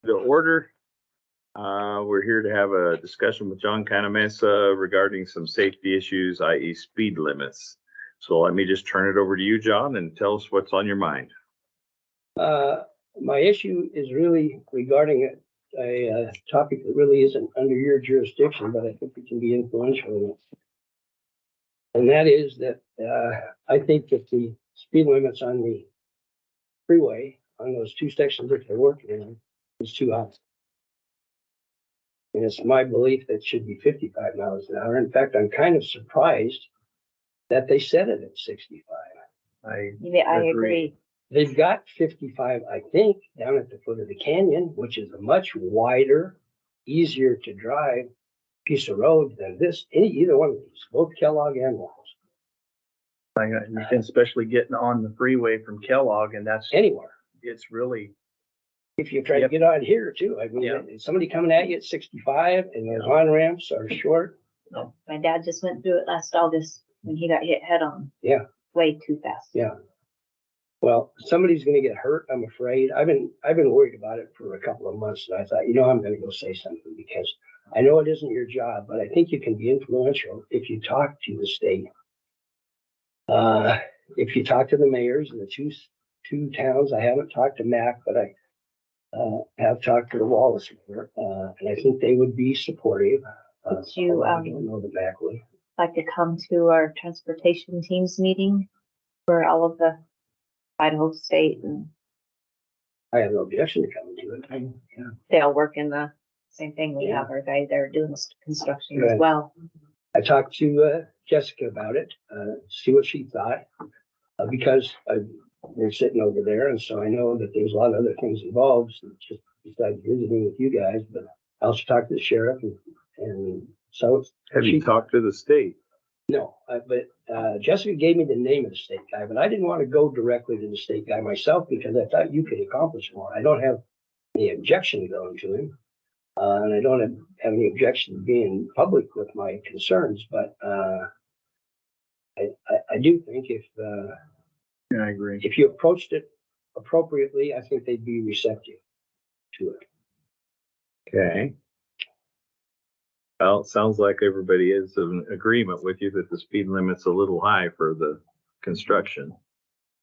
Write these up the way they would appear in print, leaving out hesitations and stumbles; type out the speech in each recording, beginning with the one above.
The order, we're here to have a discussion with John Cantamessa regarding some safety issues, i.e. speed limits. So let me just turn it over to you, John, and tell us what's on your mind. My issue is really regarding a topic that really isn't under your jurisdiction, but I think it can be influential in it. And that is that I think that the speed limits on the freeway on those two sections that they're working on is too high. And it's my belief that it should be 55 miles an hour. In fact, I'm kind of surprised that they set it at 65. I agree. They've got 55, I think, down at the foot of the canyon, which is a much wider, easier to drive piece of road than either one of these, both Kellogg and Walls. and especially getting on the freeway from Kellogg, and that's, Anywhere. it's really, If you try to get on here too, I mean, Yep. somebody coming at you at 65 and those on ramps are short. My dad just went through it last August when he got hit head on. Yeah. Way too fast. Yeah. Well, somebody's gonna get hurt, I'm afraid. I've been worried about it for a couple of months, and I thought, I'm gonna go say something because I know it isn't your job, but I think you can be influential if you talk to the state. If you talk to the mayors of the two towns, I haven't talked to Mac, but I have talked to the Wallace mayor, and I think they would be supportive. Would you, I don't know the Mac would. Like to come to our transportation teams meeting for all of the Idaho State, and I have no objection to coming to it. they all work in the same thing. We Yeah. have our guy there doing this construction Right. as well. I talked to Jessica about it, see what she thought, because they're sitting over there, and so I know that there's a lot of other things involved, so just besides visiting with you guys. But I also talked to the sheriff, and so Have you talked to the state? no, but Jessica gave me the name of the state guy, but I didn't want to go directly to the state guy myself because I thought you could accomplish more. I don't have any objection to going to him. And I don't have any objection to being public with my concerns, but I do think I agree. if you approached it appropriately, I think they'd be receptive to it. Okay. Well, it sounds like everybody is in agreement with you that the speed limit's a little high for the construction.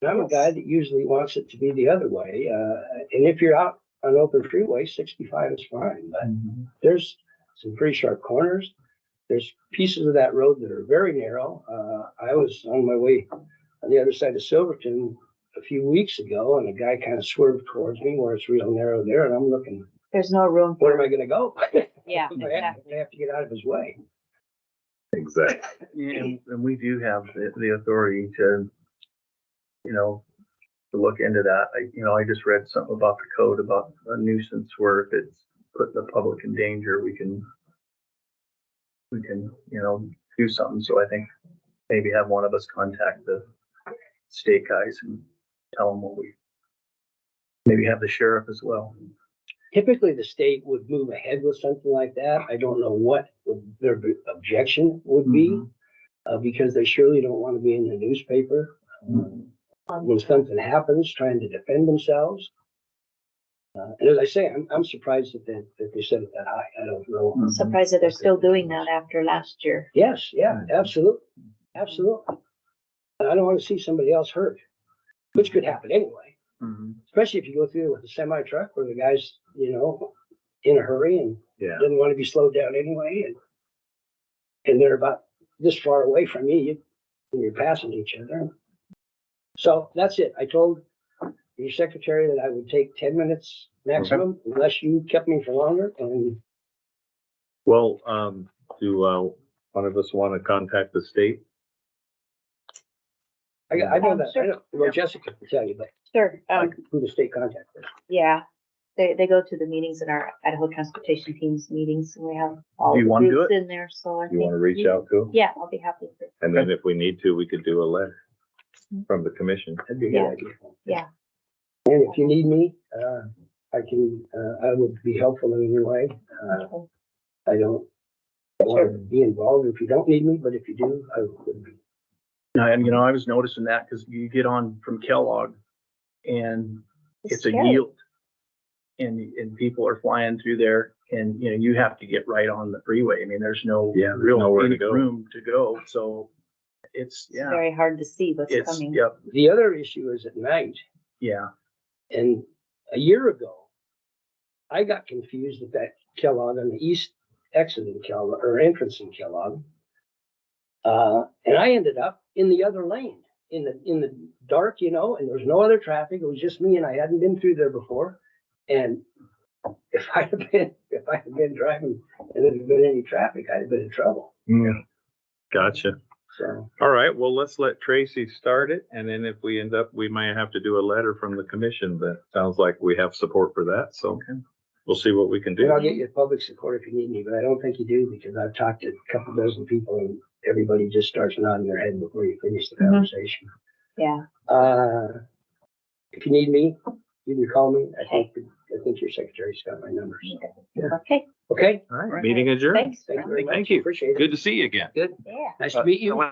And I'm a guy that usually wants it to be the other way, and if you're out on open freeway, 65 is fine, but there's some pretty sharp corners. There's pieces of that road that are very narrow. I was on my way on the other side of Silverton a few weeks ago, and a guy kind of swerved towards me where it's real narrow there, and I'm looking, There's no room where for, am I gonna go? yeah, I exactly. have to get out of his way. Exactly. And we do have the authority to, to look into that. I just read something about the code about a nuisance where if it's putting the public in danger, we can, do something. So I think maybe have one of us contact the state guys and tell them what maybe have the sheriff as well. Typically, the state would move ahead with something like that. I don't know what their objection would be, because they surely don't want to be in the newspaper when something happens, trying to defend themselves. And as I say, I'm surprised that they set it that high. I don't know. I'm surprised that they're still doing that after last year. Yes, yeah, absolutely, absolutely. And I don't want to see somebody else hurt, which could happen anyway. Especially if you go through with a semi truck where the guy's, in a hurry and doesn't want to be slowed down anyway, and they're about this far away from you, and you're passing each other. So that's it. I told your secretary that I would take 10 minutes maximum, unless you kept me for longer. And Well, do one of us want to contact the state? I know that. Sure. I know. Well, Jessica can tell you, but Sure. who the state contact is. Yeah, they go to the meetings in our Idaho Transportation Teams meetings, and we have all Do you the wanna do groups in there, so I You want to think reach out to them? Yeah, I'll be happy to. And then if we need to, we could do a letter from the commission. That'd be a Yeah. good idea. Yeah. And if you need me, I would be helpful in any way. I don't want to be involved if you don't need me, but if you do, I would be. And I was noticing that because you get on from Kellogg and it's a scary. yield. and people are flying through there, and, you know, you have to get right on the freeway. I mean, there's no Yeah, there's real nowhere to any go. room to go, so it's, It's yeah, very hard to see what's it's, coming. yep, The other issue is at night. yeah, And a year ago, I got confused at that Kellogg on the east exit in Kellogg, or entrance in Kellogg. And I ended up in the other lane, in the dark, you know, and there was no other traffic. It was just me, and I hadn't been through there before. And if I had been driving and there had been any traffic, I'd have been in trouble. Gotcha. So, All right, well, let's let Tracy start it, and then if we end up, we might have to do a letter from the commission, but sounds like we have support for that, so we'll see what we can and do. I'll get you public support if you need me, but I don't think you do, because I've talked to a couple dozen people and everybody just starts nodding their head before you finish the Mhm. conversation. Yeah. If you need me, you can call me. I think your secretary's got my numbers. Okay, Okay? All right, meeting adjourned. thanks. Thank you very much. Thank you. Appreciate it. Good to see you again. Good. Yeah. Nice to meet you.